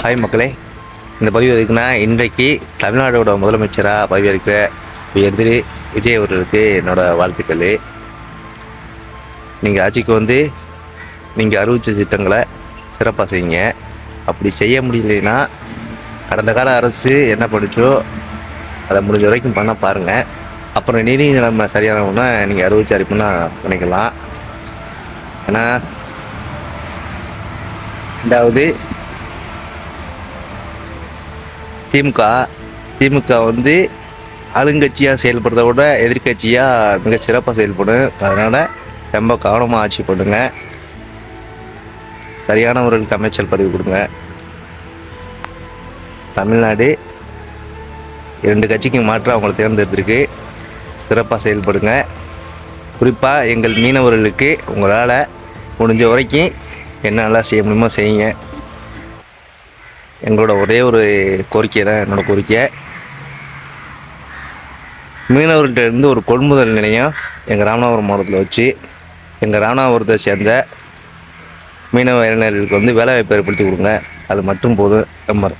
Hi மக்களே, இந்த பதிவு எதுக்குன்னா, இன்றைக்கு தமிழ்நாடோட முதலமைச்சராக பதவியேற்க எதிரி விஜய் அவர்களுக்கு என்னோடய வாழ்த்துக்கள். நீங்கள் ஆட்சிக்கு வந்து நீங்கள் அறிவித்த திட்டங்களை சிறப்பாக செய்யுங்க. அப்படி செய்ய முடியலைன்னா கடந்த கால அரசு என்ன பண்ணிச்சோ அதை முடிஞ்ச வரைக்கும் பண்ண பாருங்கள். அப்புறம் நிதி நிலைமை சரியானவுன்னா நீங்கள் அறிவிச்சு அறிப்புன்னா பண்ணிக்கலாம். ஏன்னா ரெண்டாவது திமுக வந்து ஆளுங்கட்சியாக செயல்படுறத விட எதிர்கட்சியாக மிக சிறப்பாக செயல்படும். அதனால் ரொம்ப கவனமாக ஆட்சி பண்ணுங்க. சரியானவர்களுக்கு அமைச்சர் பதவி கொடுங்க. தமிழ்நாடு 2 கட்சிக்கு மாற்ற அவங்களை தேர்ந்தெடுத்திருக்கு. சிறப்பாக செயல்படுங்க. குறிப்பாக எங்கள் மீனவர்களுக்கு உங்களால் முடிஞ்ச வரைக்கும் என்னெல்லாம் செய்ய முடியுமோ செய்யுங்க. எங்களோட ஒரே ஒரு கோரிக்கை தான் என்னோடய கோரிக்கை. மீனவர்கள்ட்ட இருந்து ஒரு கொள்முதல் நிலையம் எங்கள் ராமநாதபுரம் மாவட்டத்தில் வச்சு எங்கள் ராமநாதபுரத்தை சேர்ந்த மீனவ இளைஞர்களுக்கு வந்து வேலைவாய்ப்பு ஏற்படுத்தி கொடுங்க. அது மட்டும் போதும். ரொம்ப